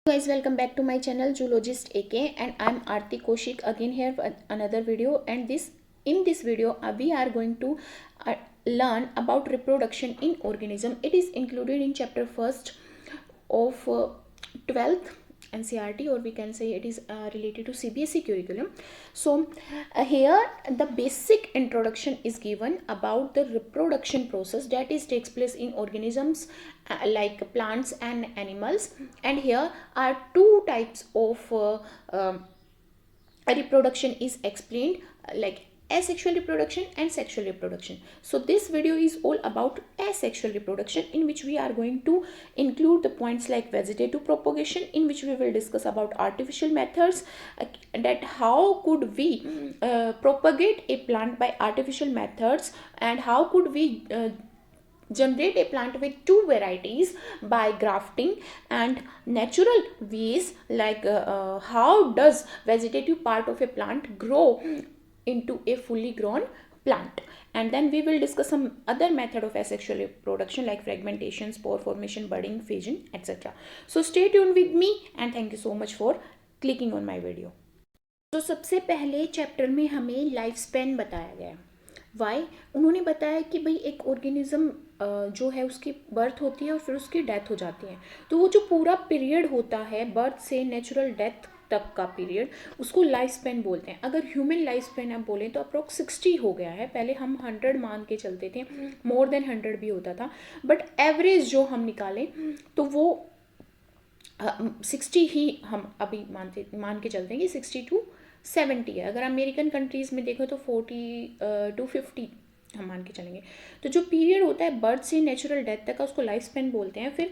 Guys, welcome back to my channel Zoologist AK, and I'm Aarti Kaushik again here with another video. And in this video we are going to learn about reproduction in organism. It is included in chapter first of 12th NCERT, or we can say it is related to CBSE curriculum. So here the basic introduction is given about the reproduction process that is takes place in organisms like plants and animals. And here are two types of reproduction is explained, like asexual reproduction and sexual reproduction. So this video is all about asexual reproduction, in which we are going to include the points like vegetative propagation, in which we will discuss about artificial methods, that how could we propagate a plant by artificial methods, and how could we generate a plant with two varieties by grafting, and natural ways like how does vegetative part of a plant grow into a fully grown plant. And then we will discuss some other method of asexual reproduction like fragmentation, spore formation, budding, fission, etc. So stay tuned with me, and thank you so much for clicking on my video. तो सबसे पहले chapter में हमें life span बताया गया। Y उन्होंने बताया कि भाई एक ऑर्गेनिज्म जो है उसकी बर्थ होती है और फिर उसकी डेथ हो जाती है, तो वो जो पूरा पीरियड होता है बर्थ से नेचुरल डेथ तक का पीरियड, उसको लाइफ स्पैन बोलते हैं। अगर ह्यूमन लाइफ स्पैन आप बोलें तो अप्रोक्स 60 हो गया है। पहले हम 100 मान के चलते थे, मोर देन 100 भी होता था, बट एवरेज जो हम निकालें तो वो 60 ही हम अभी मान के चलते हैं कि 60 to 70 है। अगर अमेरिकन कंट्रीज़ में देखो तो 40 to 50 हम मान के चलेंगे। तो जो पीरियड होता है बर्थ से नेचुरल डेथ तक का, उसको लाइफ स्पैन बोलते हैं। फिर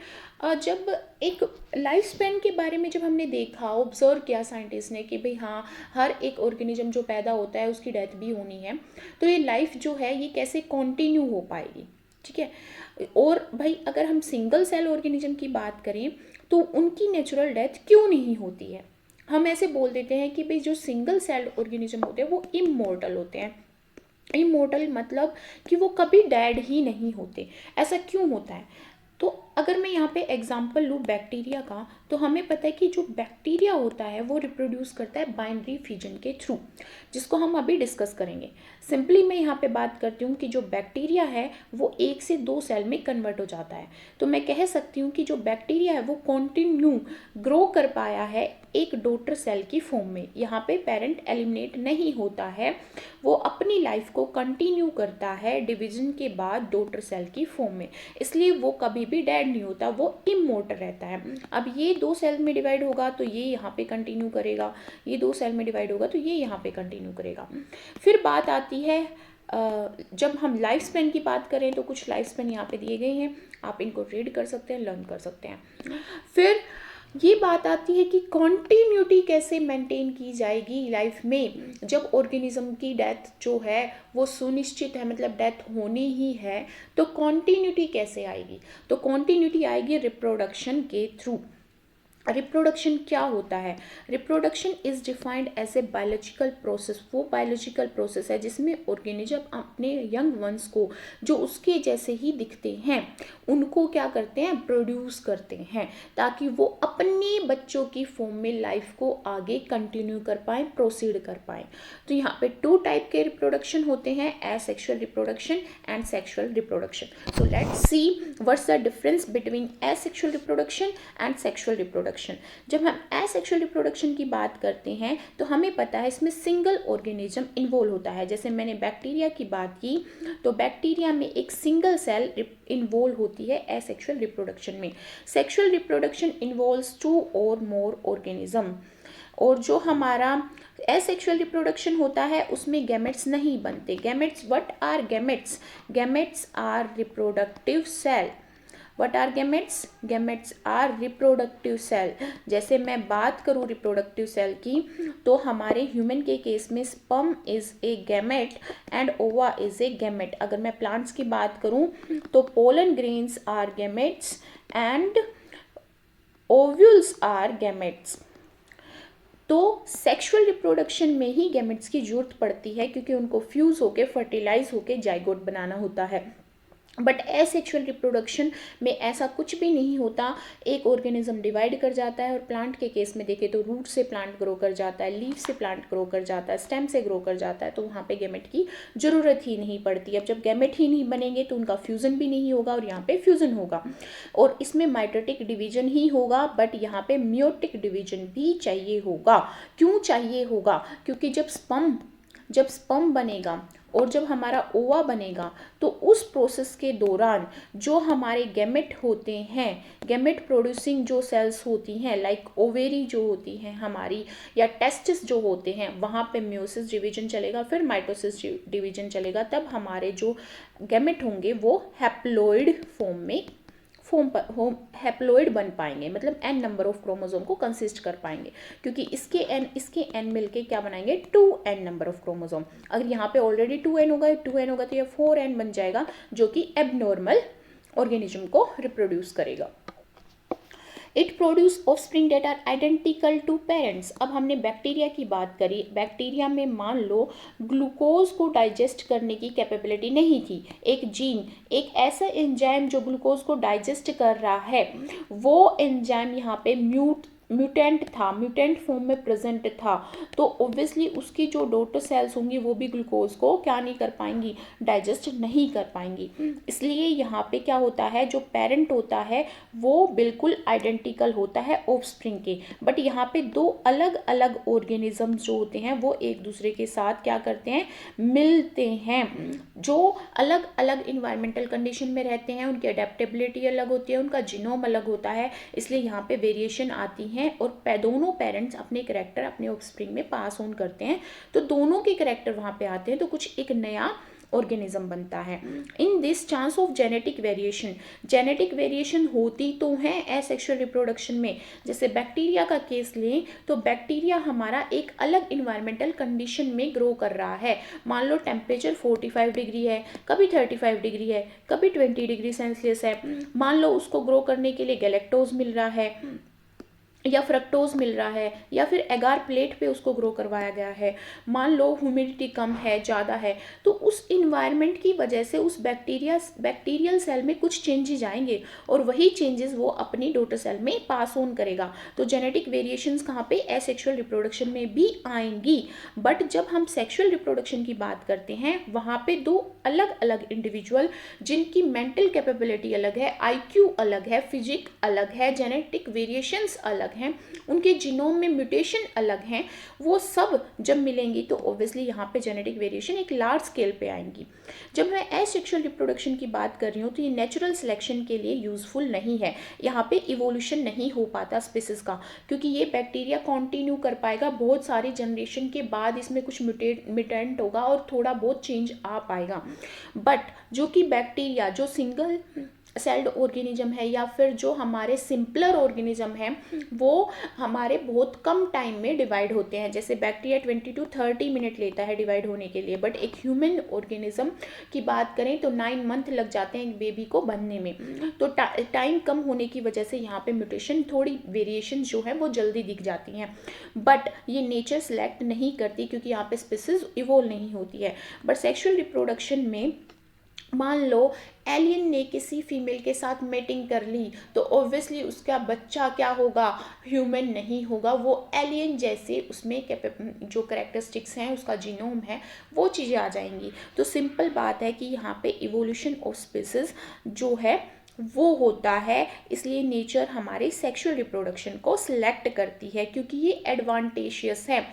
जब एक लाइफ स्पैन के बारे में जब हमने देखा, ऑब्जर्व किया साइंटिस्ट ने कि भाई हाँ, हर एक ऑर्गेनिज्म जो पैदा होता है उसकी डेथ भी होनी है, तो ये लाइफ जो है ये कैसे कंटिन्यू हो पाएगी, ठीक है। और भाई अगर हम सिंगल सेल ऑर्गेनिज्म की बात करें तो उनकी नेचुरल डेथ क्यों नहीं होती है। हम ऐसे बोल देते हैं कि भाई जो सिंगल सेल्ड ऑर्गेनिज्म होते हैं वो इमॉर्टल होते हैं। इमॉर्टल मतलब कि वो कभी डेड ही नहीं होते। ऐसा क्यों होता है? तो अगर मैं यहाँ पे एग्जांपल लूँ बैक्टीरिया का, तो हमें पता है कि जो बैक्टीरिया होता है वो रिप्रोड्यूस करता है बाइनरी फिजन के थ्रू, जिसको हम अभी डिस्कस करेंगे। सिंपली मैं यहाँ पे बात करती हूँ कि जो बैक्टीरिया है वो 1 से 2 सेल में कन्वर्ट हो जाता है। तो मैं कह सकती हूँ कि जो बैक्टीरिया है वो कंटिन्यू ग्रो कर पाया है एक डॉटर सेल की फॉर्म में। यहाँ पे पेरेंट एलिमिनेट नहीं होता है, वो अपनी लाइफ को कंटिन्यू करता है डिवीजन के बाद डॉटर सेल की फॉर्म में, इसलिए वो कभी भी डेड नहीं होता, वो इमॉर्टल रहता है। अब ये 2 सेल में डिवाइड होगा तो ये यहाँ पे कंटिन्यू करेगा, ये 2 सेल में डिवाइड होगा तो ये यहाँ पे कंटिन्यू करेगा। फिर बात आती है जब हम लाइफ स्पैन की बात करें तो कुछ लाइफ स्पैन यहाँ पे दिए गए हैं, आप इनको रीड कर सकते हैं, लर्न कर सकते हैं। फिर ये बात आती है कि कॉन्टिन्यूटी कैसे मेंटेन की जाएगी लाइफ में, जब ऑर्गेनिज्म की डेथ जो है वो सुनिश्चित है, मतलब डेथ होनी ही है, तो कॉन्टिन्यूटी कैसे आएगी? तो कॉन्टिन्यूटी आएगी रिप्रोडक्शन के थ्रू। रिप्रोडक्शन क्या होता है? Reproduction is defined as a biological process. वो बायोलॉजिकल प्रोसेस है जिसमें ऑर्गेनिज्म अपने यंग वंस को, जो उसके जैसे ही दिखते हैं, उनको क्या करते हैं? प्रोड्यूस करते हैं, ताकि वो अपने बच्चों की फॉर्म में लाइफ को आगे कंटिन्यू कर पाएँ, प्रोसीड कर पाएँ। तो यहाँ पे 2 टाइप के रिप्रोडक्शन होते हैं, asexual reproduction and sexual reproduction. So let's see what's the difference between asexual reproduction and sexual reproduction. जब हम एसेक्सुअल रिप्रोडक्शन की बात करते हैं तो हमें पता है इसमें सिंगल ऑर्गेनिज्म इन्वॉल्व होता है। जैसे मैंने बैक्टीरिया की बात की, तो बैक्टीरिया में एक सिंगल सेल इन्वॉल्व होती है एसेक्सुअल रिप्रोडक्शन में। सेक्सुअल रिप्रोडक्शन इन्वॉल्व्स 2 और मोर ऑर्गेनिज्म। और जो हमारा एसेक्सुअल रिप्रोडक्शन होता है उसमें गैमेट्स नहीं बनते। Gametes, what are gametes? Gametes are reproductive cell. What are gametes? Gametes are reproductive cell। जैसे मैं बात करूँ रिप्रोडक्टिव सेल की, तो हमारे ह्यूमन के केस में sperm is a gamete and ova is a gamete. अगर मैं प्लांट्स की बात करूँ तो pollen grains are gametes and ovules are gametes. तो सेक्सुअल रिप्रोडक्शन में ही गैमेट्स की जरूरत पड़ती है, क्योंकि उनको फ्यूज होके फर्टिलाइज होके जाइगोट बनाना होता है। बट एसेक्सुअल रिप्रोडक्शन में ऐसा कुछ भी नहीं होता। एक ऑर्गेनिज्म डिवाइड कर जाता है और प्लांट के केस में देखें तो रूट से प्लांट ग्रो कर जाता है, लीफ से प्लांट ग्रो कर जाता है, स्टेम से ग्रो कर जाता है, तो वहाँ पे गैमेट की ज़रूरत ही नहीं पड़ती। अब जब गैमेट ही नहीं बनेंगे तो उनका फ्यूज़न भी नहीं होगा और यहाँ पे फ्यूज़न होगा और इसमें माइटोटिक डिवीजन ही होगा, बट यहाँ पे मियोटिक डिवीजन भी चाहिए होगा। क्यों चाहिए होगा? क्योंकि जब स्पर्म बनेगा और जब हमारा ओवा बनेगा तो उस प्रोसेस के दौरान जो हमारे गैमेट होते हैं, गैमेट प्रोड्यूसिंग जो सेल्स होती हैं लाइक ओवेरी जो होती हैं हमारी, या टेस्टिस जो होते हैं, वहाँ पे म्योसिस डिवीजन चलेगा, फिर माइटोसिस डिवीजन चलेगा। तब हमारे जो गैमेट होंगे वो हैप्लॉइड हैप्लॉइड बन पाएंगे, मतलब एन नंबर ऑफ क्रोमोसोम को कंसिस्ट कर पाएंगे, क्योंकि इसके एन मिलके क्या बनाएंगे 2n नंबर ऑफ क्रोमोसोम। अगर यहाँ पे ऑलरेडी 2n होगा तो ये 4n बन जाएगा, जो कि एबनॉर्मल ऑर्गेनिज्म को रिप्रोड्यूस करेगा। It produce offspring that are identical to parents. अब हमने बैक्टीरिया की बात करी। बैक्टीरिया में मान लो ग्लूकोज को डाइजेस्ट करने की कैपेबिलिटी नहीं थी। एक जीन, एक ऐसा एंजाइम जो ग्लूकोज को डाइजेस्ट कर रहा है, वो एंजाइम यहाँ पे म्यूटेंट फॉर्म में प्रेजेंट था, तो ऑब्वियसली उसकी जो डॉटर सेल्स होंगी वो भी ग्लूकोज को क्या नहीं कर पाएंगी, डाइजेस्ट नहीं कर पाएंगी। इसलिए यहाँ पे क्या होता है, जो पेरेंट होता है वो बिल्कुल आइडेंटिकल होता है ऑफस्प्रिंग के, बट यहाँ पे दो अलग अलग ऑर्गेनिजम्स जो होते हैं वो एक दूसरे के साथ क्या करते हैं, मिलते हैं। जो अलग अलग इन्वायरमेंटल कंडीशन में रहते हैं उनकी अडेप्टेबिलिटी अलग होती है, उनका जीनोम अलग होता है, इसलिए यहाँ पे वेरिएशन आती है और दोनों पेरेंट्स अपने कैरेक्टर अपने ऑफस्प्रिंग में पास ऑन करते हैं, तो दोनों के कैरेक्टर वहाँ पे आते हैं, तो कुछ एक नया ऑर्गेनिज्म बनता है। In this chance of genetic variation होती तो है एसेक्सुअल रिप्रोडक्शन में। जैसे बैक्टीरिया का केस लें तो बैक्टीरिया हमारा एक अलग इन्वायरमेंटल कंडीशन में ग्रो कर रहा है। मान लो टेम्परेचर 45 डिग्री है, कभी 35 डिग्री है, कभी 20 डिग्री सेल्सियस है। मान लो उसको ग्रो करने के लिए गैलेक्टोज मिल रहा है या फ्रक्टोज मिल रहा है, या फिर एगार प्लेट पे उसको ग्रो करवाया गया है। मान लो ह्यूमिडिटी कम है, ज़्यादा है, तो उस इन्वायरमेंट की वजह से उस बैक्टीरियल सेल में कुछ चेंजेस आएंगे और वही चेंजेस वो अपनी डॉटर सेल में पास ऑन करेगा। तो जेनेटिक वेरिएशंस कहाँ पे, एसेक्सुअल रिप्रोडक्शन में भी आएंगी। बट जब हम सेक्सुअल रिप्रोडक्शन की बात करते हैं वहाँ पे दो अलग अलग इंडिविजुअल जिनकी मेंटल कैपेबिलिटी अलग है, IQ अलग है, फिजिक अलग है, जेनेटिक वेरिएशंस अलग हैं, उनके जीनोम में म्यूटेशन अलग हैं, वो सब जब मिलेंगी तो ऑब्वियसली यहाँ पे जेनेटिक वेरिएशन एक लार्ज स्केल पे आएंगी। जब मैं एसेक्सुअल रिप्रोडक्शन की बात कर रही हूँ तो ये नेचुरल सिलेक्शन के लिए यूजफुल नहीं है। यहाँ पे इवोल्यूशन नहीं हो पाता स्पीसीज का, क्योंकि ये बैक्टीरिया कंटिन्यू कर पाएगा, बहुत सारी जनरेशन के बाद इसमें कुछ म्यूटेंट होगा और थोड़ा बहुत चेंज आ पाएगा। बट जो कि बैक्टीरिया जो सिंगल सेल्ड ऑर्गेनिज्म है या फिर जो हमारे सिंपलर ऑर्गेनिज्म है वो हमारे बहुत कम टाइम में डिवाइड होते हैं। जैसे बैक्टीरिया 20 to 30 मिनट लेता है डिवाइड होने के लिए, बट एक ह्यूमन ऑर्गेनिज्म की बात करें तो 9 मंथ लग जाते हैं एक बेबी को बनने में। तो टाइम कम होने की वजह से यहाँ पे म्यूटेशन, थोड़ी वेरिएशन जो है वो जल्दी दिख जाती हैं, बट ये नेचर सेलेक्ट नहीं करती क्योंकि यहाँ पे स्पीसीज इवोल्व नहीं होती है। बट सेक्सुअल रिप्रोडक्शन में मान लो एलियन ने किसी फीमेल के साथ मेटिंग कर ली तो ऑब्वियसली उसका बच्चा क्या होगा, ह्यूमन नहीं होगा, वो एलियन जैसे उसमें जो कैरेक्टरिस्टिक्स हैं उसका जीनोम है वो चीज़ें आ जाएंगी। तो सिंपल बात है कि यहाँ पे इवोल्यूशन ऑफ स्पीसीज जो है वो होता है, इसलिए नेचर हमारे सेक्सुअल रिप्रोडक्शन को सिलेक्ट करती है क्योंकि ये एडवांटेशियस है।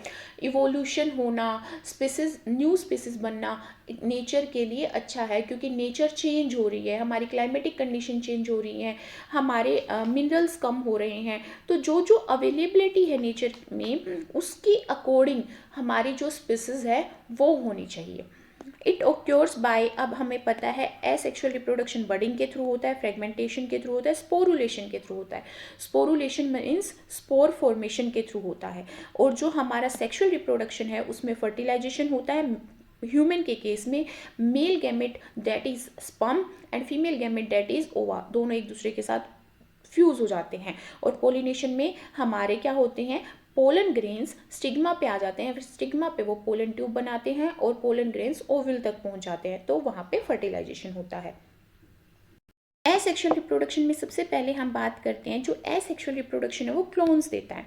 इवोल्यूशन होना, स्पीसीज न्यू स्पीसीज बनना नेचर के लिए अच्छा है क्योंकि नेचर चेंज हो रही है, हमारी क्लाइमेटिक कंडीशन चेंज हो रही है, हमारे मिनरल्स कम हो रहे हैं, तो जो जो अवेलेबिलिटी है नेचर में उसकी अकॉर्डिंग हमारी जो स्पीसीज है वो होनी चाहिए। इट ओक्योर्स बाय, अब हमें पता है एसेक्सुअल रिप्रोडक्शन बडिंग के थ्रू होता है, फ्रेगमेंटेशन के थ्रू होता है, स्पोरुलेशन के थ्रू होता है। स्पोरुलेशन मीन्स स्पोर फॉर्मेशन के थ्रू होता है, और जो हमारा सेक्सुअल रिप्रोडक्शन है उसमें फर्टिलाइजेशन होता है। ह्यूमन के केस में male gamete that is sperm and female gamete that is ओवा, दोनों एक दूसरे के साथ फ्यूज हो जाते हैं, और पोलिनेशन में हमारे क्या होते हैं, पोलन ग्रेन्स स्टिग्मा पे आ जाते हैं, फिर स्टिग्मा पे वो पोलन ट्यूब बनाते हैं और पोलन ग्रेन्स ओवल तक पहुंच जाते हैं, तो वहाँ पे फर्टिलाइजेशन होता है। एसेक्सुअल रिप्रोडक्शन में सबसे पहले हम बात करते हैं, जो एसेक्सुअल रिप्रोडक्शन है वो क्लोन्स देता है।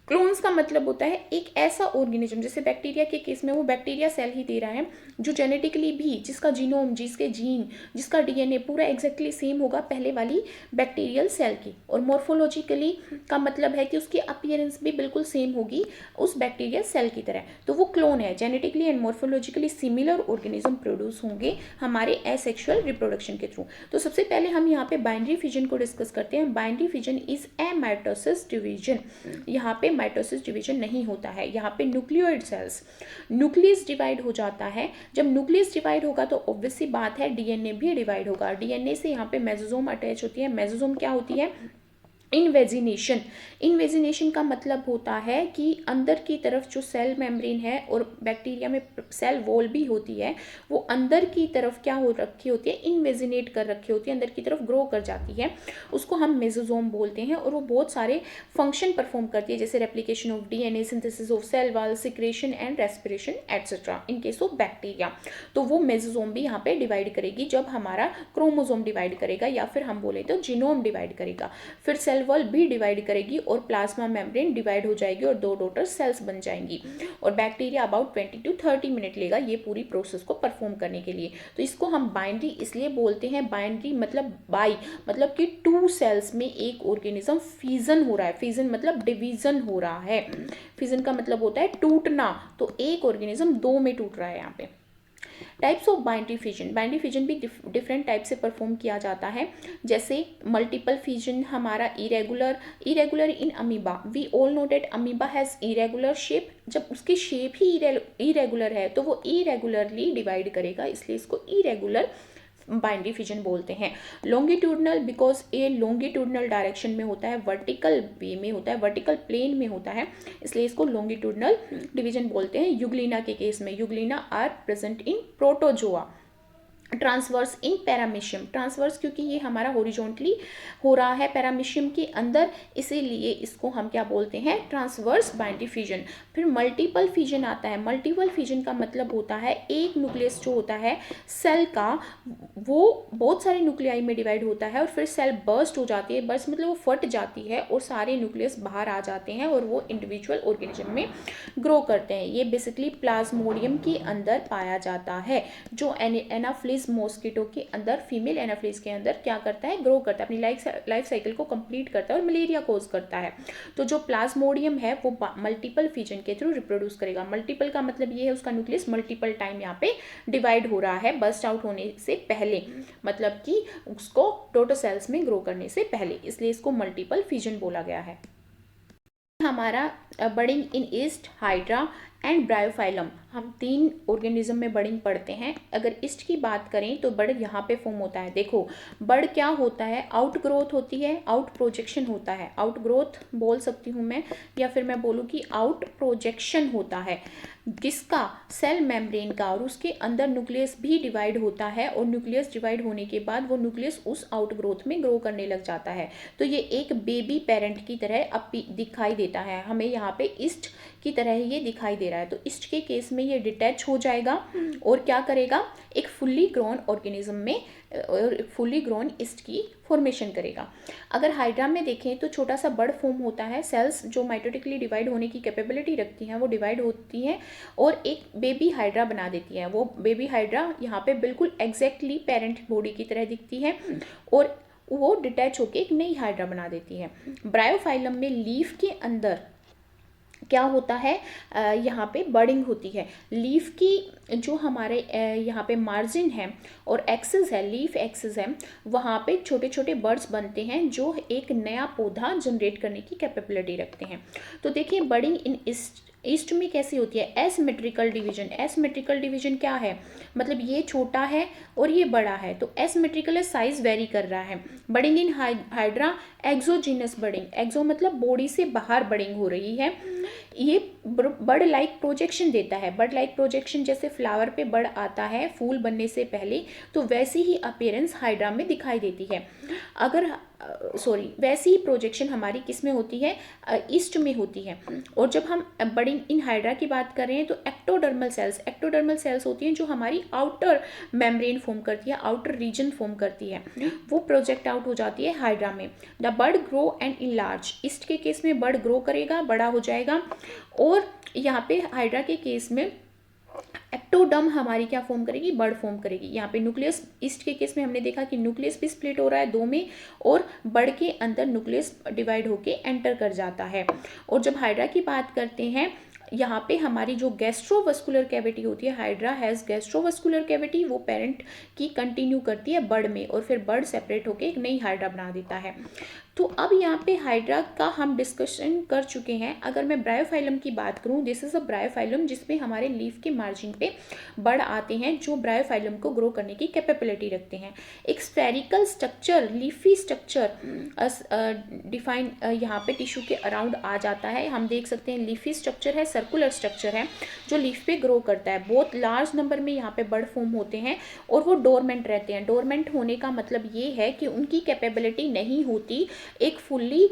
क्लोन्स का मतलब होता है एक ऐसा ऑर्गेनिज्म, जैसे बैक्टीरिया के केस में वो बैक्टीरिया सेल ही दे रहा है जो जेनेटिकली भी, जिसका जीनोम, जिसके जीन, जिसका डीएनए पूरा एग्जैक्टली सेम होगा पहले वाली बैक्टीरियल सेल की, और मॉर्फोलॉजिकली का मतलब है कि उसकी अपीयरेंस भी बिल्कुल सेम होगी उस बैक्टीरिया सेल की तरह, तो वो क्लोन है। Genetically and morphologically similar organism produce होंगे हमारे एसेक्सुअल रिप्रोडक्शन के थ्रू। तो सबसे पहले हम यहाँ पे बाइनरी फिजन को डिस्कस करते हैं। Binary fission is a mitosis division. यहाँ पे माइटोसिस डिवीजन नहीं होता है, यहाँ पे न्यूक्लियोइड सेल्स, न्यूक्लियस डिवाइड हो जाता है। जब न्यूक्लियस डिवाइड होगा तो ऑब्वियस सी बात है डीएनए भी डिवाइड होगा। डीएनए से यहाँ पे मेसोसोम अटैच होती है। मेसोसोम क्या होती है? इनवेजिनेशन। इनवेजिनेशन का मतलब होता है कि अंदर की तरफ जो सेल मेम्ब्रेन है, और बैक्टीरिया में सेल वॉल भी होती है, वो अंदर की तरफ क्या हो रखी होती है? इनवेजिनेट कर रखी होती है, अंदर की तरफ ग्रो कर जाती है, उसको हम मेसोसोम बोलते हैं। और वो बहुत सारे फंक्शन परफॉर्म करती है, जैसे replication of DNA, synthesis of cell wall, secretion and respiration etcetera in case of bacteria. तो वो मेसोसोम भी यहाँ पे डिवाइड करेगी जब हमारा क्रोमोसोम डिवाइड करेगा, या फिर हम बोले तो जीनोम डिवाइड करेगा। फिर सेल वॉल भी डिवाइड करेगी और प्लाज्मा मेम्ब्रेन डिवाइड हो जाएगी और 2 डॉटर सेल्स बन जाएंगी। और बैक्टीरिया अबाउट 20 to 30 मिनट लेगा ये पूरी प्रोसेस को परफॉर्म करने के लिए। तो इसको हम बाइनरी इसलिए बोलते हैं, बाइनरी मतलब बाई, मतलब कि 2 सेल्स में एक ऑर्गेनिज्म फिजन हो रहा है। फिजन मतलब डिवीजन हो रहा है। फिजन का मतलब होता है टूटना, तो एक ऑर्गेनिज्म 2 में टूट रहा है यहाँ पे। Types of binary fission. Binary fission भी डिफरेंट टाइप से परफॉर्म किया जाता है, जैसे मल्टीपल फिजन हमारा irregular in amoeba. We all know that amoeba has irregular shape. जब उसकी शेप ही इरेगुलर है तो वो इरेगुलरली डिवाइड करेगा, इसलिए इसको इरेगुलर बाइनरी फिजन बोलते हैं। लॉन्गिट्यूडनल, बिकॉज ये लॉन्गिट्यूडनल डायरेक्शन में होता है, वर्टिकल वे में होता है, वर्टिकल प्लेन में होता है, इसलिए इसको लॉन्गिट्यूडनल डिवीजन बोलते हैं। यूग्लिना के केस में, euglena are present in protozoa. Transverse in paramecium, transverse क्योंकि ये हमारा हॉरिजॉन्टली हो रहा है पैरामीशियम के अंदर, इसीलिए इसको हम क्या बोलते हैं? Transverse binary fission. फिर मल्टीपल फिजन आता है। मल्टीपल फिजन का मतलब होता है एक न्यूक्लियस जो होता है सेल का, वो बहुत सारे न्यूक्लियाई में डिवाइड होता है और फिर सेल बर्स्ट हो जाती है। बर्स्ट मतलब वो फट जाती है और सारे न्यूक्लियस बाहर आ जाते हैं और वो इंडिविजुअल ऑर्गेनिज्म में ग्रो करते हैं। ये बेसिकली प्लाज्मोडियम के अंदर पाया जाता है, जो एनाफ्लिस मॉस्किटो के अंदर, फीमेल एनाफ्लिस के अंदर क्या करता है? ग्रो करता है, अपनी लाइफ साइकिल को कंप्लीट करता है और मलेरिया कोज करता है। तो जो प्लाज्मोडियम है वो मल्टीपल फिजन के थ्रू रिप्रोड्यूस करेगा। मल्टीपल का मतलब ये है उसका न्यूक्लियस मल्टीपल टाइम यहाँ पे डिवाइड हो रहा है बस्ट आउट होने से पहले, मतलब कि उसको डॉटर सेल्स में ग्रो करने से पहले, इसलिए इसको मल्टीपल फिजन बोला गया है। हमारा budding in east, hydra and Bryophyllum, हम 3 ऑर्गेनिज्म में बर्डिंग पढ़ते हैं। अगर ईस्ट की बात करें तो बर्ड यहाँ पे फॉर्म होता है। देखो बर्ड क्या होता है? आउट ग्रोथ होती है, आउट प्रोजेक्शन होता है। आउट ग्रोथ बोल सकती हूँ मैं, या फिर मैं बोलूँ कि आउट प्रोजेक्शन होता है, किसका? सेल मेम्ब्रेन का, और उसके अंदर न्यूक्लियस भी डिवाइड होता है, और न्यूक्लियस डिवाइड होने के बाद वो न्यूक्लियस उस आउट ग्रोथ में ग्रो करने लग जाता है। तो ये एक बेबी पेरेंट की तरह अब दिखाई देता है हमें, यहाँ पे ईस्ट की तरह ये दिखाई दे रहा है। तो ईस्ट के केस में ये डिटैच हो जाएगा और क्या करेगा? एक फुल्ली ग्रोन ऑर्गेनिज्म में, और फुल्ली ग्रोन ईस्ट की फॉर्मेशन करेगा। अगर हाइड्रा में देखें तो छोटा सा बर्ड फॉर्म होता है, सेल्स जो माइटोटिकली डिवाइड होने की कैपेबिलिटी रखती हैं वो डिवाइड होती हैं और एक बेबी हाइड्रा बना देती है। वो बेबी हाइड्रा यहाँ पे बिल्कुल एग्जैक्टली पेरेंट बॉडी की तरह दिखती है और वो डिटैच होकर एक नई हाइड्रा बना देती है। ब्रायोफाइलम में लीफ के अंदर क्या होता है? यहाँ पे बर्डिंग होती है। लीफ की जो हमारे यहाँ पे मार्जिन है और एक्सिस है, लीफ एक्सिस है, वहाँ पे छोटे छोटे बर्ड्स बनते हैं जो एक नया पौधा जनरेट करने की कैपेबिलिटी रखते हैं। तो देखिए बर्डिंग इन ईस्ट में कैसी होती है? Asymmetrical division. एसिमेट्रिकल डिवीजन क्या है? मतलब ये छोटा है और ये बड़ा है, तो एसिमेट्रिकल साइज वेरी कर रहा है। बर्डिंग इन हाइड्रा, एक्सोजीनस बर्डिंग। एक्सो मतलब बॉडी से बाहर बर्डिंग हो रही है। ये बर्ड लाइक प्रोजेक्शन देता है। बर्ड लाइक प्रोजेक्शन जैसे फ्लावर पे बर्ड आता है फूल बनने से पहले, तो वैसी ही अपीयरेंस हाइड्रा में दिखाई देती है। अगर वैसी ही प्रोजेक्शन हमारी किस में होती है, ईस्ट में होती है। और जब हम बड़ी इन हाइड्रा की बात कर रहे हैं तो एक्टोडर्मल सेल्स होती हैं जो हमारी आउटर मेम्ब्रेन फॉर्म करती है, आउटर रीजन फॉर्म करती है, वो प्रोजेक्ट आउट हो जाती है हाइड्रा में। The bird grow and enlarge, east के केस में बर्ड ग्रो करेगा, बड़ा हो जाएगा। और यहाँ पे हाइड्रा के केस में एक्टोडर्म हमारी क्या फॉर्म करेगी, बर्ड फॉर्म करेगी। यहाँ पे न्यूक्लियस, ईस्ट के केस में हमने देखा कि न्यूक्लियस भी स्प्लिट हो रहा है दो में, और बर्ड के अंदर न्यूक्लियस डिवाइड होके एंटर कर जाता है। और जब हाइड्रा की बात करते हैं, यहाँ पे हमारी जो गैस्ट्रोवस्कुलर कैविटी होती है, हाइड्रा हैज़ गैस्ट्रोवस्कुलर कैविटी, वो पेरेंट की कंटिन्यू करती है बर्ड में, और फिर बर्ड सेपरेट होके एक नई हाइड्रा बना देता है। तो अब यहाँ पे हाइड्रा का हम डिस्कशन कर चुके हैं। अगर मैं ब्रायोफाइलम की बात करूँ, दिस इज अ ब्रायोफाइलम जिसमें हमारे लीफ के मार्जिन पे बर्ड आते हैं जो ब्रायोफाइलम को ग्रो करने की कैपेबिलिटी रखते हैं। एक spherical structure, leafy structure define यहाँ पे टिश्यू के अराउंड आ जाता है। हम देख सकते हैं लीफी स्ट्रक्चर है, सर्कुलर स्ट्रक्चर है जो लीफ पे ग्रो करता है। बहुत लार्ज नंबर में यहाँ पे बर्ड फॉर्म होते हैं और वो डोरमेंट रहते हैं। डोरमेंट होने का मतलब ये है कि उनकी कैपेबिलिटी नहीं होती एक फुल्ली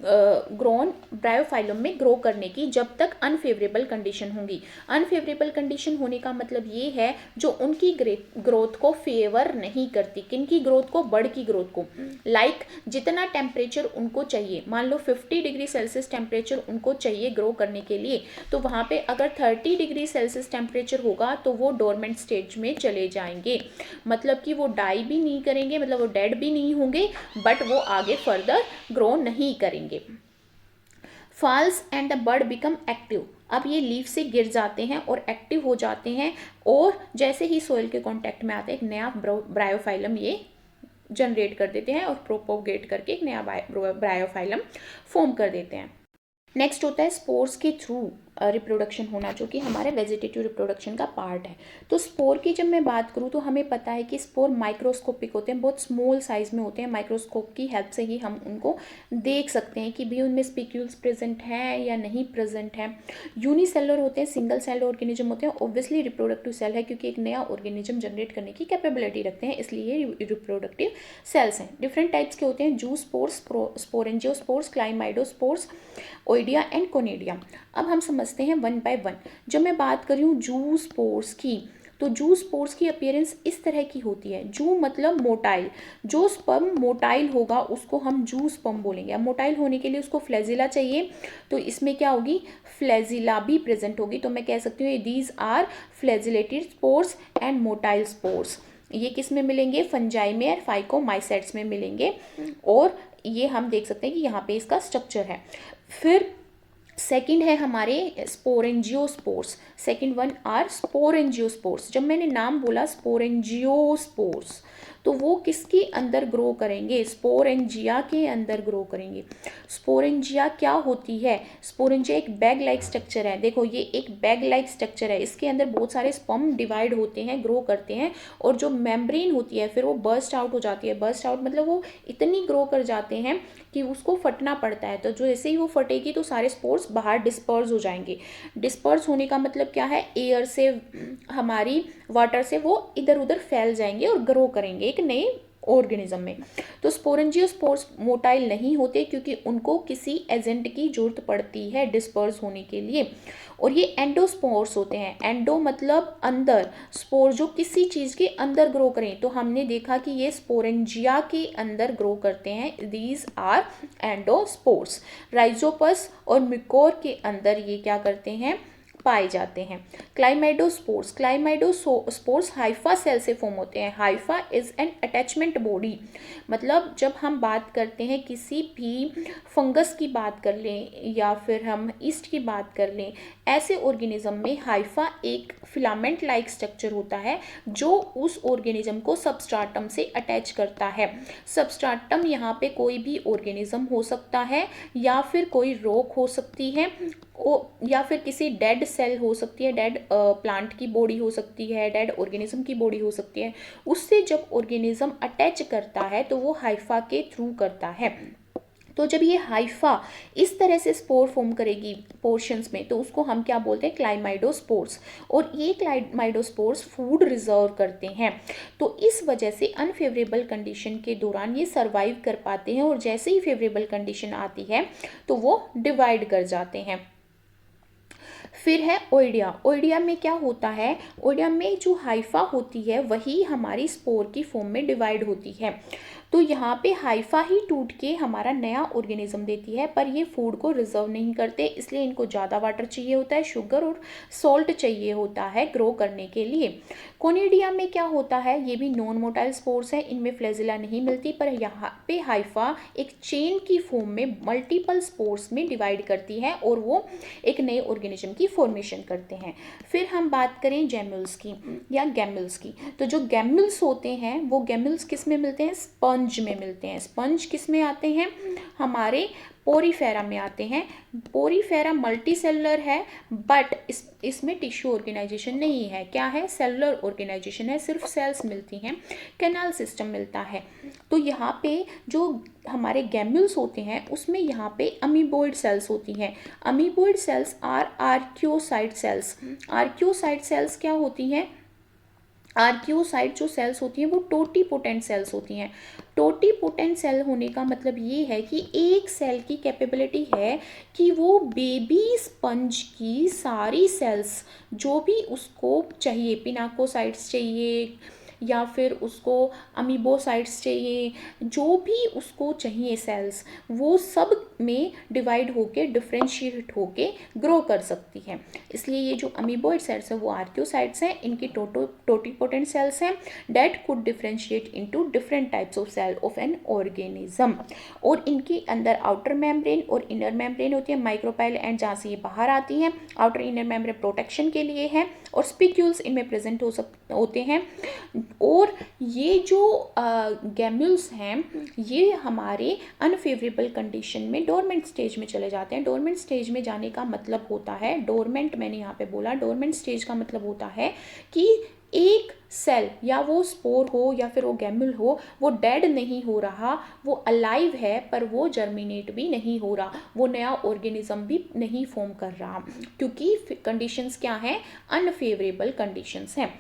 ग्रोन ब्रायोफाइलम में ग्रो करने की, जब तक अनफेवरेबल कंडीशन होंगी। अनफेवरेबल कंडीशन होने का मतलब ये है जो उनकी ग्रोथ को फेवर नहीं करती। किनकी ग्रोथ को, बर्ड की ग्रोथ को। जितना टेम्परेचर उनको चाहिए, मान लो 50 डिग्री सेल्सियस टेम्परेचर उनको चाहिए ग्रो करने के लिए, तो वहाँ पे अगर 30 डिग्री सेल्सियस टेम्परेचर होगा तो वो डोरमेंट स्टेज में चले जाएंगे। मतलब कि वो डाई भी नहीं करेंगे, मतलब वो डेड भी नहीं होंगे, बट वो आगे फर्दर ग्रो नहीं करेंगे। Falls and the bird become active, अब ये लीफ से गिर जाते हैं और एक्टिव हो जाते हैं, और जैसे ही सोइल के कांटेक्ट में आते हैं एक नया ब्रायोफाइलम ये जनरेट कर देते हैं और प्रोपोगेट करके एक नया ब्रायोफाइलम फॉर्म कर देते हैं। नेक्स्ट होता है स्पोर्स के थ्रू रिप्रोडक्शन होना, जो कि हमारे वेजिटेटिव रिप्रोडक्शन का पार्ट है। तो स्पोर की जब मैं बात करूँ तो हमें पता है कि स्पोर माइक्रोस्कोपिक होते हैं, बहुत स्मॉल साइज में होते हैं। माइक्रोस्कोप की हेल्प से ही हम उनको देख सकते हैं कि भी उनमें स्पिक्यूल्स प्रेजेंट हैं या नहीं प्रेजेंट हैं। यूनिसेलुलर होते हैं, सिंगल सेल ऑर्गेनिज्म होते हैं। ऑब्वियसली रिप्रोडक्टिव सेल है क्योंकि एक नया ऑर्गेनिज्म जनरेट करने की कैपेबिलिटी रखते हैं, इसलिए रिप्रोडक्टिव सेल्स हैं। डिफरेंट टाइप्स के होते हैं, जू spores, sporangiospores, क्लाइमाइडोस्पोर्स, oidia and conidia. अब हम समझते हैं वन बाय वन। जब मैं बात कर रही हूँ जू स्पोर्स की, तो जू स्पोर्स की अपीयरेंस इस तरह की होती है। जू मतलब मोटाइल, जो स्पर्म मोटाइल होगा उसको हम जू स्पर्म बोलेंगे। अब मोटाइल होने के लिए उसको फ्लैजिला चाहिए, तो इसमें क्या होगी, फ्लैजिला भी प्रेजेंट होगी। तो मैं कह सकती हूँ these are flagellated spores and motile spores. ये किस में मिलेंगे, फंजाई में और फाइकोमाइसेट्स में मिलेंगे। और ये हम देख सकते हैं कि यहाँ पे इसका स्ट्रक्चर है। फिर सेकंड है हमारे sporangiospores. Second one are sporangiospores. जब मैंने नाम बोला स्पोरेंजियोस्पोर्स, तो वो किसके अंदर ग्रो करेंगे, स्पोरेंजिया के अंदर ग्रो करेंगे। स्पोरेंजिया क्या होती है, स्पोरेंजिया एक बैग लाइक स्ट्रक्चर है। देखो ये एक बैग लाइक स्ट्रक्चर है, इसके अंदर बहुत सारे स्पर्म डिवाइड होते हैं, ग्रो करते हैं, और जो मेम्ब्रेन होती है फिर वो बर्स्ट आउट हो जाती है। बर्स्ट आउट मतलब वो इतनी ग्रो कर जाते हैं कि उसको फटना पड़ता है। तो जो जैसे ही वो फटेगी तो सारे स्पोर्स बाहर डिस्पर्स हो जाएंगे। डिस्पर्स होने का मतलब क्या है, एयर से, हमारी वाटर से वो इधर उधर फैल जाएंगे और ग्रो करेंगे एक नए ऑर्गेनिज्म में। तो स्पोरेंजियोस्पोर्स मोटाइल नहीं होते क्योंकि उनको किसी एजेंट की जरूरत पड़ती है डिस्पर्स होने के लिए। और ये एंडोस्पोर्स होते हैं। एंडो मतलब अंदर, स्पोर जो किसी चीज़ के अंदर ग्रो करें, तो हमने देखा कि ये स्पोरेंजिया के अंदर ग्रो करते हैं। These are endospores. राइजोपस और मिकोर के अंदर ये क्या करते हैं, पाए जाते हैं। क्लाइमाइडोस्पोर्स हाइफा सेल से फॉर्म होते हैं। Haifa is an attachment body, मतलब जब हम बात करते हैं किसी भी फंगस की बात कर लें या फिर हम ईस्ट की बात कर लें, ऐसे ऑर्गेनिज्म में हाइफा एक फिलामेंट लाइक स्ट्रक्चर होता है जो उस ऑर्गेनिज्म को सबस्ट्राटम से अटैच करता है। सबस्ट्राटम यहाँ पे कोई भी ऑर्गेनिज्म हो सकता है, या फिर कोई रॉक हो सकती है, या फिर किसी डेड सेल हो सकती है, डेड प्लांट की बॉडी हो सकती है, डेड ऑर्गेनिज्म की बॉडी हो सकती है। उससे जब ऑर्गेनिज्म अटैच करता है तो वो हाइफा के थ्रू करता है। तो जब ये हाइफा इस तरह से स्पोर फॉर्म करेगी पोर्शंस में, तो उसको हम क्या बोलते हैं, क्लाइमाइडोस्पोर्स। और ये क्लाइमाइडोस्पोर्स फूड रिजर्व करते हैं, तो इस वजह से अनफेवरेबल कंडीशन के दौरान ये सर्वाइव कर पाते हैं, और जैसे ही फेवरेबल कंडीशन आती है तो वो डिवाइड कर जाते हैं। फिर है ओइडिया। ओइडिया में क्या होता है, ओइडिया में जो हाइफा होती है वही हमारी स्पोर की फॉर्म में डिवाइड होती है। तो यहाँ पे हाइफा ही टूट के हमारा नया ऑर्गेनिज्म देती है, पर ये फूड को रिजर्व नहीं करते, इसलिए इनको ज़्यादा वाटर चाहिए होता है, शुगर और सॉल्ट चाहिए होता है ग्रो करने के लिए। कोनिडिया में क्या होता है, ये भी नॉन मोटाइल स्पोर्स है, इनमें फ्लैजिला नहीं मिलती, पर यहाँ पे हाइफा एक चेन की फॉर्म में मल्टीपल स्पोर्स में डिवाइड करती है और वो एक नए ऑर्गेनिज्म की फॉर्मेशन करते हैं। फिर हम बात करें जैम्यूल्स की या गैम्यूल्स की, तो जो गैम्यूल्स होते हैं वो गैम्यूल्स किस में मिलते हैं, स्पंज में मिलते हैं। स्पंज किस में आते हैं, हमारे पोरीफेरा में आते हैं। पोरीफेरा मल्टी सेलुलर है, बट इसमें टिश्यू ऑर्गेनाइजेशन नहीं है। क्या है, सेलुलर ऑर्गेनाइजेशन है, सिर्फ सेल्स मिलती हैं, कैनाल सिस्टम मिलता है। तो यहाँ पे जो हमारे गैम्यूल्स होते हैं उसमें यहाँ पे अमीबोइड सेल्स होती हैं। Amoeboid cells are archaeocyte cells. Archaeocyte cells क्या होती हैं, आर्कियोसाइट जो सेल्स होती हैं वो टोटीपोटेंट सेल्स होती हैं। टोटीपोटेंट सेल होने का मतलब ये है कि एक सेल की कैपेबिलिटी है कि वो बेबी स्पंज की सारी सेल्स जो भी उसको चाहिए, पिनाकोसाइट्स चाहिए या फिर उसको अमीबोसाइट्स चाहिए, जो भी उसको चाहिए सेल्स, वो सब में डिवाइड होके डिफ्रेंशिएट होके ग्रो कर सकती है। इसलिए ये जो अमीबोइड सेल्स है वो आर्कियोसाइट्स हैं, इनकी टोटीपोटेंट सेल्स हैं that could differentiate into different types of cell of an organism. और इनके अंदर आउटर मेम्ब्रेन और इनर मेम्ब्रेन होती है, माइक्रोपाइल एंड जहाँ से ये बाहर आती हैं। आउटर इनर मेम्ब्रेन प्रोटेक्शन के लिए है और स्पिक्यूल्स इनमें प्रेजेंट होते हैं। और ये जो गैम्यूल्स हैं ये हमारे अनफेवरेबल कंडीशन में डोरमेंट स्टेज में चले जाते हैं। डोरमेंट स्टेज में जाने का मतलब होता है, डोरमेंट मैंने यहाँ पे बोला, डोरमेंट स्टेज का मतलब होता है कि एक सेल या वो स्पोर हो या फिर वो गैम्यूल हो, वो डेड नहीं हो रहा, वो अलाइव है, पर वो जर्मिनेट भी नहीं हो रहा, वो नया ऑर्गेनिज्म भी नहीं फॉर्म कर रहा, क्योंकि कंडीशंस क्या हैं, अनफेवरेबल कंडीशंस हैं।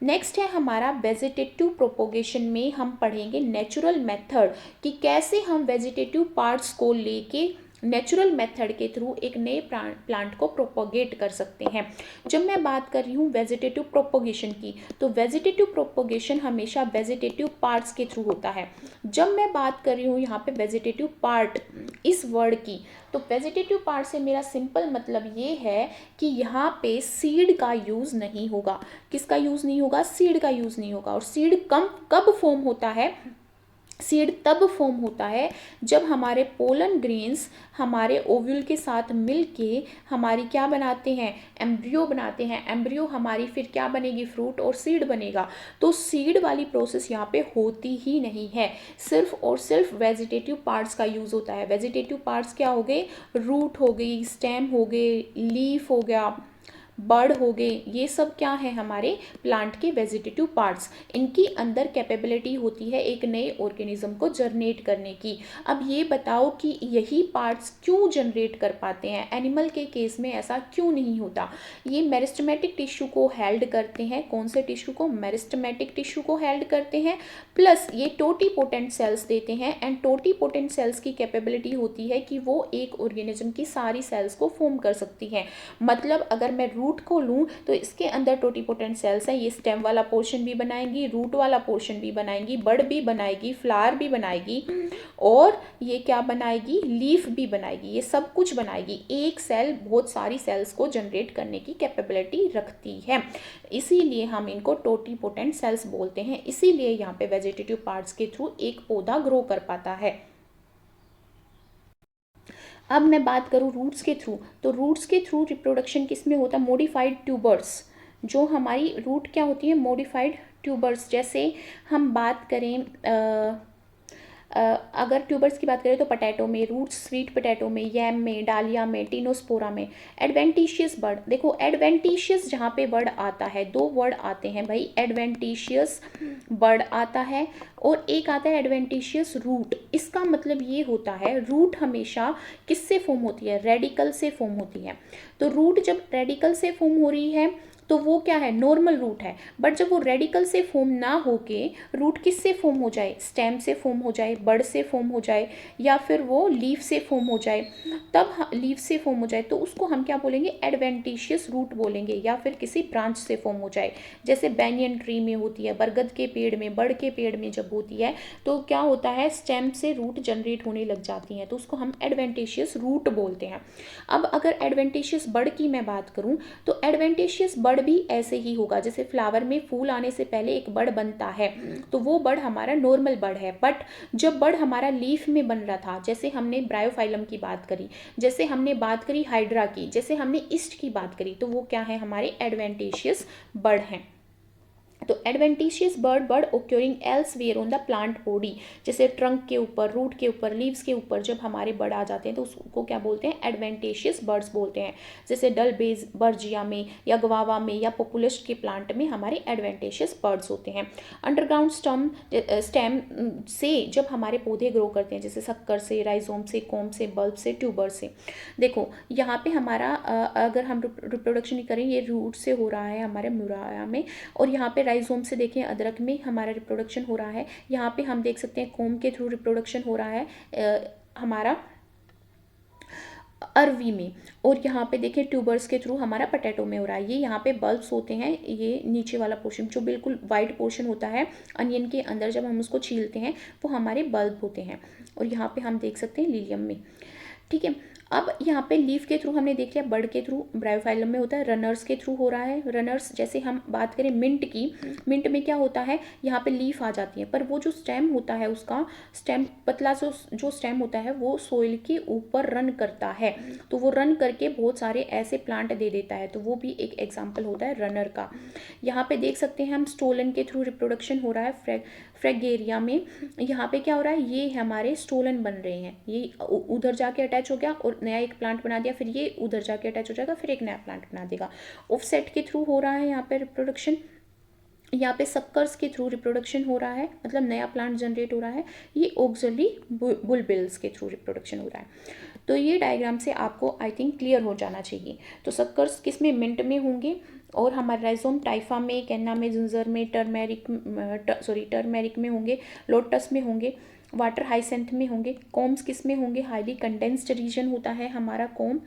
नेक्स्ट है हमारा वेजिटेटिव प्रोपोगेशन में हम पढ़ेंगे नेचुरल मेथड कि कैसे हम वेजिटेटिव पार्ट्स को लेके नेचुरल मेथड के थ्रू एक नए प्लांट को प्रोपोगेट कर सकते हैं। जब मैं बात कर रही हूँ वेजिटेटिव प्रोपोगेशन की, तो वेजिटेटिव प्रोपोगेशन हमेशा वेजिटेटिव पार्ट्स के थ्रू होता है। जब मैं बात कर रही हूँ यहाँ पे वेजिटेटिव पार्ट इस वर्ड की, तो वेजिटेटिव पार्ट से मेरा सिंपल मतलब ये है कि यहाँ पे सीड का यूज़ नहीं होगा। किसका यूज़ नहीं होगा, सीड का यूज़ नहीं होगा। और सीड कब फॉर्म होता है, सीड तब फॉर्म होता है जब हमारे पोलन ग्रेन्स हमारे ओव्यूल के साथ मिलके हमारी क्या बनाते हैं, एम्ब्रियो बनाते हैं। एम्ब्रियो हमारी फिर क्या बनेगी, फ्रूट और सीड बनेगा। तो सीड वाली प्रोसेस यहाँ पे होती ही नहीं है, सिर्फ और सिर्फ वेजिटेटिव पार्ट्स का यूज़ होता है। वेजिटेटिव पार्ट्स क्या हो गए, रूट हो गई, स्टेम हो गए, लीफ हो गया, बर्ड हो गए, ये सब क्या है हमारे प्लांट के वेजिटेटिव पार्ट्स। इनकी अंदर कैपेबिलिटी होती है एक नए ऑर्गेनिज्म को जनरेट करने की। अब ये बताओ कि यही पार्ट्स क्यों जनरेट कर पाते हैं, एनिमल के केस में ऐसा क्यों नहीं होता। ये मेरिस्टेमेटिक टिश्यू को हेल्ड करते हैं, कौन से टिश्यू को, मेरिस्टेमेटिक टिश्यू को हेल्ड करते हैं, प्लस ये टोटीपोटेंट सेल्स देते हैं। एंड टोटीपोटेंट सेल्स की कैपेबिलिटी होती है कि वो एक ऑर्गेनिज्म की सारी सेल्स को फॉर्म कर सकती हैं। मतलब अगर मैं रूट को लूँ तो इसके अंदर टोटीपोटेंट सेल्स हैं, ये स्टेम वाला पोर्शन भी बनाएंगी, रूट वाला पोर्शन भी बनाएंगी, बड भी बनाएगी, फ्लावर भी बनाएगी, और ये क्या बनाएगी, लीफ भी बनाएगी, ये सब कुछ बनाएगी। एक सेल बहुत सारी सेल्स को जनरेट करने की कैपेबिलिटी रखती है, इसीलिए हम इनको टोटीपोटेंट सेल्स बोलते हैं। इसीलिए यहाँ पे वेजिटेटिव पार्ट्स के थ्रू एक पौधा ग्रो कर पाता है। अब मैं बात करूँ रूट्स के थ्रू, तो रूट्स के थ्रू रिप्रोडक्शन किस में होता है, मॉडिफाइड ट्यूबर्स। जो हमारी रूट क्या होती है, मॉडिफाइड ट्यूबर्स। जैसे हम बात करें अगर ट्यूबर्स की बात करें तो पोटैटो में, रूट्स स्वीट पोटैटो में, यैम में, डालिया में, टिनोस्पोरा में। एडवेंटिशियस वर्ड, देखो एडवेंटिशियस जहाँ पे वर्ड आता है, दो वर्ड आते हैं भाई, एडवेंटिशियस वर्ड आता है और एक आता है एडवेंटिशियस रूट। इसका मतलब ये होता है रूट हमेशा किससे फॉर्म होती है, रेडिकल से फॉर्म होती है। तो रूट जब रेडिकल से फॉर्म हो रही है तो वो क्या है, नॉर्मल रूट है। बट जब वो रेडिकल से फॉर्म ना होके रूट किससे फॉर्म हो जाए, स्टेम से फॉर्म हो जाए, बड से फॉर्म हो जाए, या फिर वो लीफ से फॉर्म हो जाए, तब लीफ से फॉर्म हो जाए तो उसको हम क्या बोलेंगे, एडवेंटिशियस रूट बोलेंगे, या फिर किसी ब्रांच से फॉर्म हो जाए। जैसे बैनियन ट्री में होती है, बरगद के पेड़ में, बड़ के पेड़ में जब होती है तो क्या होता है, स्टेम से रूट जनरेट होने लग जाती हैं, तो उसको हम एडवेंटिशियस रूट बोलते हैं। अब अगर एडवेंटिशियस बड की मैं बात करूं तो एडवेंटिशियस बड भी ऐसे ही होगा, जैसे फ्लावर में फूल आने से पहले एक बड बनता है तो वो बड हमारा नॉर्मल बड है। बट जब बड हमारा लीफ में बन रहा था, जैसे हमने ब्रायोफाइलम की बात करी, जैसे हमने बात करी हाइड्रा की, जैसे हमने ईस्ट की बात करी, तो वो क्या है, हमारे एडवेंटिशियस बड हैं। तो adventitious bud occurring elsewhere on the plant body, जैसे ट्रंक के ऊपर, रूट के ऊपर, लीव्स के ऊपर जब हमारे बर्ड आ जाते हैं तो उसको क्या बोलते हैं, एडवेंटिशियस बर्ड्स बोलते हैं। जैसे डल बेज बर्जिया में या गवावा में या पॉपुलस के प्लांट में हमारे एडवेंटिशियस बर्ड्स होते हैं। अंडरग्राउंड स्टेम से जब हमारे पौधे ग्रो करते हैं, जैसे शक्कर से, राइजोम से, कोम से, बल्ब से, ट्यूबर से। देखो यहाँ पे हमारा अगर हम रिप्रोडक्शन करें, ये रूट से हो रहा है हमारे म्यूराया में, और यहाँ पे राइजोम से देखें अदरक में हमारा रिप्रोडक्शन हो रहा है। यहाँ पे हम देख सकते हैं कोम के थ्रू रिप्रोडक्शन हो रहा है हमारा अरवी में, और यहाँ पे देखें ट्यूबर्स के थ्रू हमारा पोटैटो में हो रहा है। ये यहाँ पे बल्ब्स होते हैं, ये नीचे वाला पोर्शन जो बिल्कुल वाइट पोर्शन होता है अनियन के अंदर, जब हम उसको छीलते हैं वो हमारे बल्ब होते हैं, और यहाँ पे हम देख सकते हैं लिलियम में। ठीक है, अब यहाँ पे लीफ के थ्रू हमने देख लिया, बर्ड के थ्रू ब्रायोफाइलम में होता है, रनर्स के थ्रू हो रहा है। रनर्स जैसे हम बात करें मिंट की, मिंट में क्या होता है, यहाँ पे लीफ आ जाती है, पर वो जो स्टेम होता है उसका स्टेम पतला जो स्टेम होता है वो सोइल के ऊपर रन करता है, तो वो रन करके बहुत सारे ऐसे प्लांट दे देता है, तो वो भी एक एग्जाम्पल होता है रनर का। यहाँ पे देख सकते हैं हम स्टोलन के थ्रू रिप्रोडक्शन हो रहा है फ्रेगेरिया में। यहाँ पे क्या हो रहा है, ये हमारे स्टोलन बन रहे हैं, ये उधर जाके अटैच हो गया और नया एक प्लांट बना दिया, फिर ये उधर जाके अटैच हो जाएगा, फिर एक नया प्लांट बना देगा। ऑफसेट के थ्रू हो रहा है यहाँ पे रिप्रोडक्शन, यहाँ पे सक्कर्स के थ्रू रिप्रोडक्शन हो रहा है, मतलब नया प्लांट जनरेट हो रहा है। ये ऑक्सिलरी बुलबिल्स के थ्रू रिप्रोडक्शन हो रहा है। तो ये डायग्राम से आपको आई थिंक क्लियर हो जाना चाहिए। तो सक्कर्स किस में, मिंट में होंगे, और हमारे राइजोम टाइफा में, कैना में, जिंजर में, टर्मेरिक में होंगे, लोटस में होंगे, वाटर हाइसेंथ में होंगे। कॉम्स किस में होंगे, हाईली कंडेंस्ड रीजन होता है हमारा कॉम,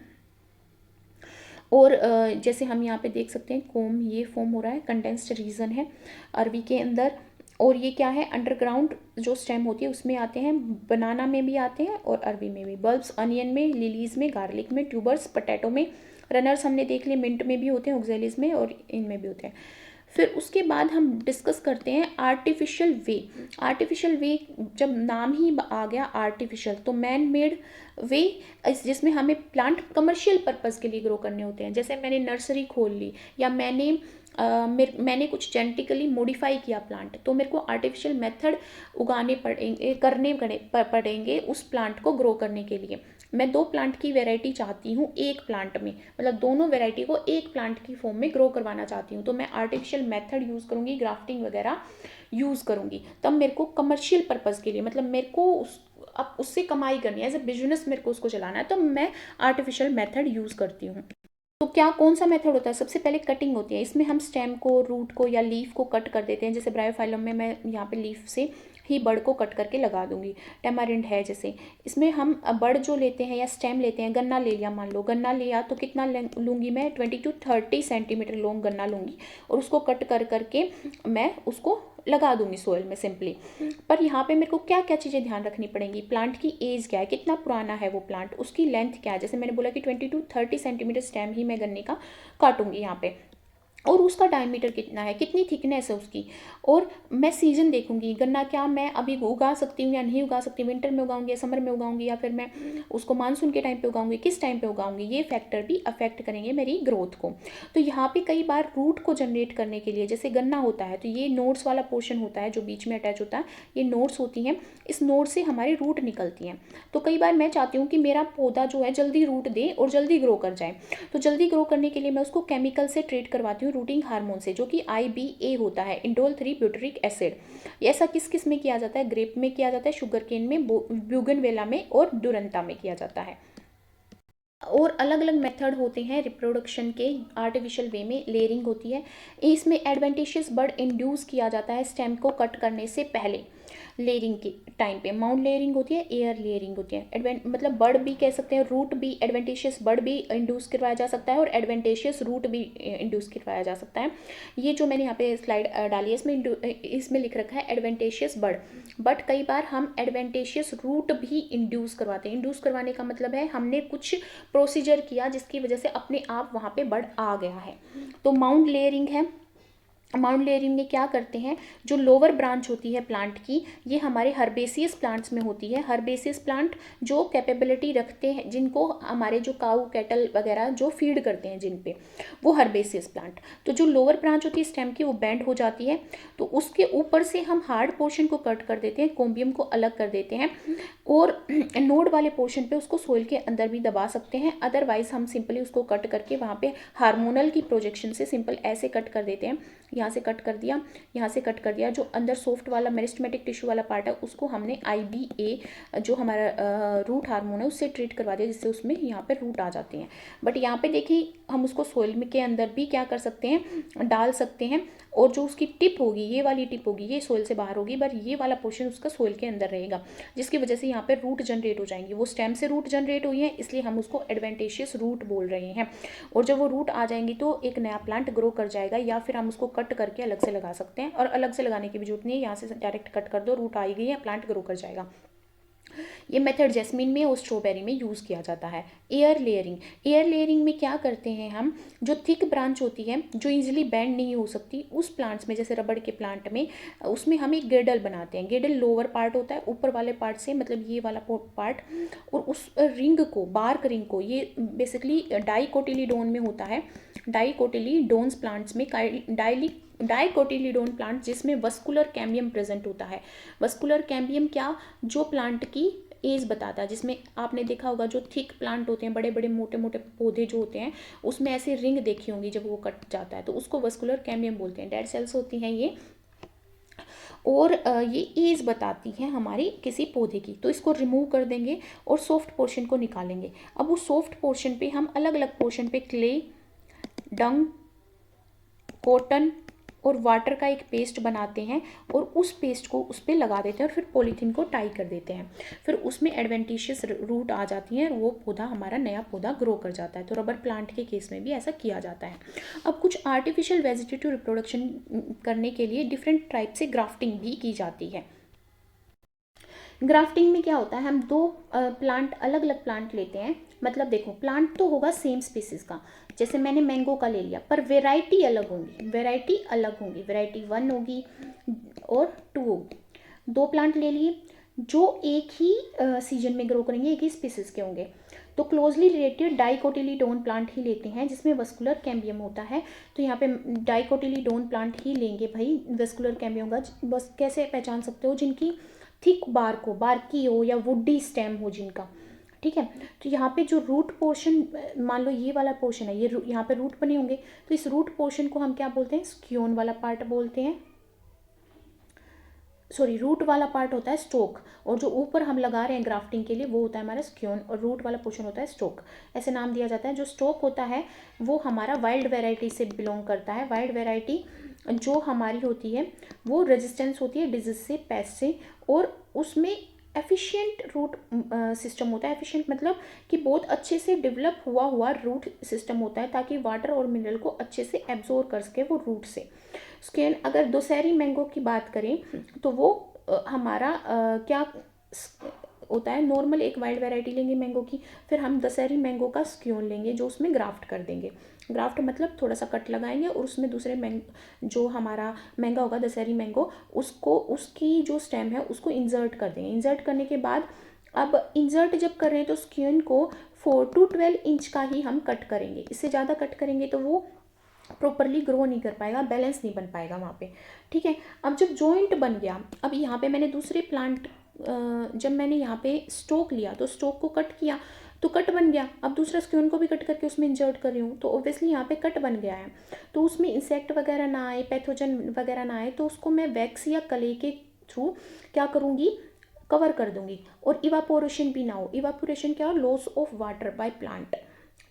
और जैसे हम यहाँ पे देख सकते हैं कोम ये फॉर्म हो रहा है, कंडेंस्ड रीजन है अरवी के अंदर। और ये क्या है, अंडरग्राउंड जो स्टेम होती है उसमें आते हैं, बनाना में भी आते हैं और अरवी में भी। बल्ब्स अनियन में, लिलीज में, गार्लिक में, ट्यूबर्स पोटैटो में, रनर्स हमने देख लिए मिंट में भी होते हैं, ऑक्जेलिस में और इनमें भी होते हैं। फिर उसके बाद हम डिस्कस करते हैं आर्टिफिशियल वे। आर्टिफिशियल वे जब नाम ही आ गया आर्टिफिशियल, तो मैन मेड वे जिसमें हमें प्लांट कमर्शियल पर्पस के लिए ग्रो करने होते हैं। जैसे मैंने नर्सरी खोल ली, या मैंने कुछ जेनेटिकली मॉडिफाई किया प्लांट, तो मेरे को आर्टिफिशियल मेथड पड़ेंगे उस प्लांट को ग्रो करने के लिए। मैं 2 प्लांट की वैरायटी चाहती हूँ एक प्लांट में, मतलब दोनों वैरायटी को एक प्लांट की फॉर्म में ग्रो करवाना चाहती हूँ, तो मैं आर्टिफिशियल मेथड यूज़ करूँगी, ग्राफ्टिंग वगैरह यूज़ करूँगी। तब मेरे को कमर्शियल पर्पज़ के लिए, मतलब मेरे को अब उससे कमाई करनी है, एज ए बिजनेस मेरे को उसको चलाना है, तो मैं आर्टिफिशियल मेथड यूज़ करती हूँ। तो क्या कौन सा मेथड होता है, सबसे पहले कटिंग होती है। इसमें हम स्टेम को, रूट को या लीफ को कट कर देते हैं। जैसे ब्रायोफाइलम में मैं यहाँ पे लीफ से ही बड़ को कट करके लगा दूंगी। टेमारिंड है जैसे, इसमें हम बड़ जो लेते हैं या स्टेम लेते हैं, गन्ना ले लिया, मान लो गन्ना लिया तो कितना लूँगी मैं, 20 to 30 सेंटीमीटर लॉन्ग गन्ना लूँगी, और उसको कट कर करके मैं उसको लगा दूंगी सोइल में सिंपली। पर यहाँ पे मेरे को क्या क्या चीज़ें ध्यान रखनी पड़ेंगी, प्लांट की एज क्या है, कितना पुराना है वो प्लांट, उसकी लेंथ क्या है। जैसे मैंने बोला कि 20 to 30 सेंटीमीटर स्टेम ही मैं गन्ने का काटूंगी यहाँ पे। और उसका डायमीटर कितना है, कितनी थिकनेस है उसकी। और मैं सीजन देखूंगी, गन्ना क्या मैं अभी उगा सकती हूँ या नहीं उगा सकती, विंटर में उगाऊंगी या समर में उगाऊंगी, या फिर मैं उसको मानसून के टाइम पे उगाऊंगी, किस टाइम पे उगाऊंगी, ये फैक्टर भी अफेक्ट करेंगे मेरी ग्रोथ को। तो यहाँ पे कई बार रूट को जनरेट करने के लिए, जैसे गन्ना होता है तो ये नोड्स वाला पोर्शन होता है जो बीच में अटैच होता है, ये नोड्स होती हैं, इस नोड से हमारी रूट निकलती हैं। तो कई बार मैं चाहती हूँ कि मेरा पौधा जो है जल्दी रूट दे और जल्दी ग्रो कर जाए, तो जल्दी ग्रो करने के लिए मैं उसको केमिकल से ट्रीट करवाती हूँ, रूटिंग हार्मोन से, जो कि IBA होता है, इंडोल 3 ब्यूटरिक एसिड। ऐसा किस किस में किया जाता है, ग्रेप में किया जाता है, शुगर केन में, ब्यूगनवेला में और डुरंता में किया जाता है। और अलग अलग मेथड होते हैं रिप्रोडक्शन के, आर्टिफिशियल वे में लेयरिंग होती है, इसमें एडवेंटिशियस बर्ड इंड्यूस किया जाता है स्टेम को कट करने से पहले। लेयरिंग के टाइम पे माउंट लेयरिंग होती है, एयर लेयरिंग होती है, मतलब बर्ड भी कह सकते हैं, रूट भी, एडवेंटिशियस बर्ड भी इंड्यूस करवाया जा सकता है और एडवेंटिशियस रूट भी इंड्यूस करवाया जा सकता है। ये जो मैंने यहाँ पे स्लाइड डाली है इसमें लिख रखा है एडवेंटिशियस बर्ड, बट कई बार हम एडवेंटिशियस रूट भी इंड्यूस करवाते हैं। इंड्यूस करवाने का मतलब है हमने कुछ प्रोसीजर किया जिसकी वजह से अपने आप वहाँ पे बर्ड आ गया है। तो माउंट लेयरिंग है, माउंट लेयरिंग में क्या करते हैं, जो लोअर ब्रांच होती है प्लांट की, ये हमारे हर्बेसियस प्लांट्स में होती है। हर्बेसियस प्लांट जो कैपेबिलिटी रखते हैं, जिनको हमारे जो काऊ कैटल वगैरह जो फीड करते हैं जिन पे, वो हर्बेसियस प्लांट। तो जो लोअर ब्रांच होती है स्टेम की, वो बेंड हो जाती है, तो उसके ऊपर से हम हार्ड पोर्शन को कट कर देते हैं, कोम्बियम को अलग कर देते हैं, और नोड वाले पोर्शन पे उसको सोइल के अंदर भी दबा सकते हैं। अदरवाइज हम सिंपली उसको कट करके वहाँ पे हार्मोनल की प्रोजेक्शन से सिंपल ऐसे कट कर देते हैं, यहाँ से कट कर दिया, यहाँ से कट कर दिया, जो अंदर सॉफ्ट वाला मेरिस्टेमेटिक टिश्यू वाला पार्ट है उसको हमने IBA जो हमारा रूट हार्मोन है उससे ट्रीट करवा दिया, जिससे उसमें यहाँ पे रूट आ जाते हैं। बट यहाँ पे देखिए हम उसको सोइल में के अंदर भी क्या कर सकते हैं, डाल सकते हैं, और जो उसकी टिप होगी, ये वाली टिप होगी, ये सोइल से बाहर होगी, बट ये वाला पोर्शन उसका सोइल के अंदर रहेगा, जिसकी वजह से यहाँ पे रूट जनरेट हो जाएंगी। वो स्टेम से रूट जनरेट हुई है, इसलिए हम उसको एडवेंटेशियस रूट बोल रहे हैं। और जब वो रूट आ जाएंगी तो एक नया प्लांट ग्रो कर जाएगा, या फिर हम उसको कट करके अलग से लगा सकते हैं, और अलग से लगाने की भी जरूरत नहीं है, यहाँ से डायरेक्ट कट कर दो, रूट आई गई है, प्लांट ग्रो कर जाएगा। ये मेथड जैस्मीन में और स्ट्रॉबेरी में यूज़ किया जाता है। एयर लेयरिंग, एयर लेयरिंग में क्या करते हैं हम, जो थिक ब्रांच होती है जो इजीली बेंड नहीं हो सकती, उस प्लांट्स में, जैसे रबड़ के प्लांट में, उसमें हम एक गेडल बनाते हैं। गेडल लोअर पार्ट होता है, ऊपर वाले पार्ट से, मतलब ये वाला पार्ट, और उस रिंग को, बार्क रिंग को, ये बेसिकली डाइकोटिलीडोन में होता है, डाइकोटिलीडोन्स प्लांट्स में, डाइकोटिलीडोन प्लांट जिसमें वस्कुलर कैम्बियम प्रेजेंट होता है। वस्कुलर कैम्बियम क्या, जो प्लांट की एज बताता है, जिसमें आपने देखा होगा जो थिक प्लांट होते हैं, बड़े बड़े मोटे मोटे पौधे जो होते हैं, उसमें ऐसे रिंग देखी होंगी जब वो कट जाता है, तो उसको वस्कुलर कैम्बियम बोलते हैं। डेड सेल्स होती हैं ये, और ये एज बताती हैं हमारी किसी पौधे की। तो इसको रिमूव कर देंगे और सॉफ्ट पोर्शन को निकालेंगे। अब उस सॉफ्ट पोर्शन पे हम अलग अलग पोर्शन पे क्ले, डंग, कॉटन और वाटर का एक पेस्ट बनाते हैं, और उस पेस्ट को उस पर लगा देते हैं, और फिर पॉलीथीन को टाई कर देते हैं। फिर उसमें एडवेंटिशियस रूट आ जाती हैं, और वो पौधा, हमारा नया पौधा ग्रो कर जाता है। तो रबर प्लांट के केस में भी ऐसा किया जाता है। अब कुछ आर्टिफिशियल वेजिटेटिव रिप्रोडक्शन करने के लिए डिफरेंट टाइप से ग्राफ्टिंग भी की जाती है। ग्राफ्टिंग में क्या होता है, हम दो प्लांट, अलग अलग प्लांट लेते हैं, मतलब देखो प्लांट तो होगा सेम स्पीसीज का, जैसे मैंने मैंगो का ले लिया, पर वेराइटी अलग होंगी, वेराइटी अलग होंगी, वेराइटी 1 होगी और 2 होगी। दो प्लांट ले लिए जो एक ही सीजन में ग्रो करेंगे, एक ही स्पीसीज के होंगे, तो क्लोजली रिलेटेड डाइकोटिलीडोन प्लांट ही लेते हैं जिसमें वस्कुलर कैम्बियम होता है। तो यहाँ पे डाइकोटिलीडोन प्लांट ही लेंगे भाई, वस्कुलर कैम्बियम का बस कैसे पहचान सकते हो, जिनकी थिक बार्की हो या वुडी स्टेम हो जिनका, ठीक है। तो यहाँ पे जो रूट पोर्शन, मान लो ये वाला पोर्शन है, ये यहाँ पे रूट बने होंगे, तो इस रूट पोर्शन को हम क्या बोलते हैं, स्क्योन वाला पार्ट बोलते हैं, सॉरी रूट वाला पार्ट होता है स्टोक, और जो ऊपर हम लगा रहे हैं ग्राफ्टिंग के लिए वो होता है हमारा स्क्योन, और रूट वाला पोर्शन होता है स्टोक, ऐसे नाम दिया जाता है। जो स्टोक होता है वो हमारा वाइल्ड वेराइटी से बिलोंग करता है। वाइल्ड वेराइटी जो हमारी होती है वो रेजिस्टेंस होती है डिजीज से, पेस्ट से, और उसमें एफिशिएंट रूट सिस्टम होता है। एफिशिएंट मतलब कि बहुत अच्छे से डेवलप हुआ रूट सिस्टम होता है, ताकि वाटर और मिनरल को अच्छे से एब्जॉर्ब कर सके वो रूट से। स्केन, अगर दोसेरी मैंगो की बात करें तो वो हमारा क्या होता है नॉर्मल एक वाइल्ड वैरायटी लेंगे मैंगो की, फिर हम दशहरी मैंगो का स्क्यून लेंगे जो उसमें ग्राफ्ट कर देंगे। ग्राफ्ट मतलब थोड़ा सा कट लगाएंगे और उसमें दूसरे जो हमारा मैंगो होगा दशहरी मैंगो, उसको उसकी जो स्टेम है उसको इंसर्ट कर देंगे। इंसर्ट करने के बाद अब इंसर्ट जब कर रहे हैं तो स्क्यून को 4 to 12 इंच का ही हम कट करेंगे। इससे ज़्यादा कट करेंगे तो वो प्रॉपरली ग्रो नहीं कर पाएगा, बैलेंस नहीं बन पाएगा वहाँ पे। ठीक है, अब जब जॉइंट बन गया, अब यहाँ पे मैंने दूसरे प्लांट जब मैंने यहाँ पे स्टोक लिया तो स्टोक को कट किया तो कट बन गया। अब दूसरा स्क्यून को भी कट करके उसमें इंसर्ट कर रही हूँ तो ऑब्वियसली यहाँ पे कट बन गया है। तो उसमें इंसेक्ट वगैरह ना आए, पैथोजन वगैरह ना आए, तो उसको मैं वैक्स या कले के थ्रू क्या करूँगी, कवर कर दूंगी। और इवापोरेशन भी ना हो। इवापोरेशन क्या हो, loss of water by plant.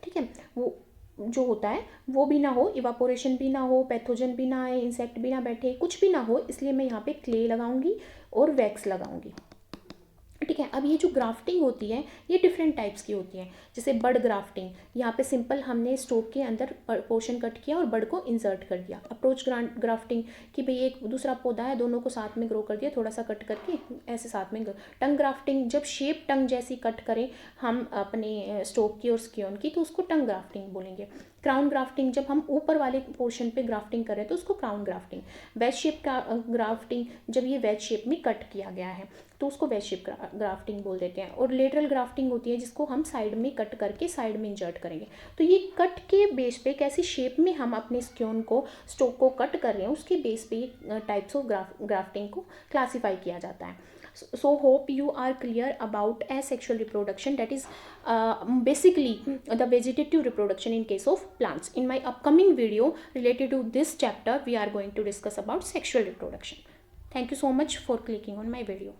ठीक है, वो जो होता है वो भी ना हो, इवापोरेशन भी ना हो, पैथोजन भी ना आए, इंसेक्ट भी ना बैठे, कुछ भी ना हो, इसलिए मैं यहाँ पे क्ले लगाऊंगी और वैक्स लगाऊंगी। ठीक है, अब ये जो ग्राफ्टिंग होती है ये डिफरेंट टाइप्स की होती है। जैसे बर्ड ग्राफ्टिंग, यहाँ पे सिंपल हमने स्टोक के अंदर पोर्शन कट किया और बर्ड को इंसर्ट कर दिया। अप्रोच ग्राफ्टिंग कि भाई एक दूसरा पौधा है, दोनों को साथ में ग्रो कर दिया, थोड़ा सा कट करके ऐसे साथ में। टंग ग्राफ्टिंग, जब शेप टंग जैसी कट करें हम अपने स्टोक की और स्क्यून की तो उसको टंग ग्राफ्टिंग बोलेंगे। क्राउन ग्राफ्टिंग, जब हम ऊपर वाले पोर्शन पे ग्राफ्टिंग करें तो उसको crown grafting. Veg shape grafting, जब ये वेज शेप में कट किया गया है तो उसको वेज शेप ग्राफ्टिंग बोल देते हैं। और लेटरल ग्राफ्टिंग होती है जिसको हम साइड में कट करके साइड में इंसर्ट करेंगे। तो ये कट के बेस पे कैसी शेप में हम अपने स्क्यून को, स्टोक को कट कर रहे हैं, उसके बेस पे टाइप्स ऑफ ग्राफ्टिंग को क्लासीफाई किया जाता है। So hope you are clear about asexual reproduction, that is basically the vegetative reproduction in case of plants. In my upcoming video related to this chapter we are going to discuss about sexual reproduction. Thank you so much for clicking on my video.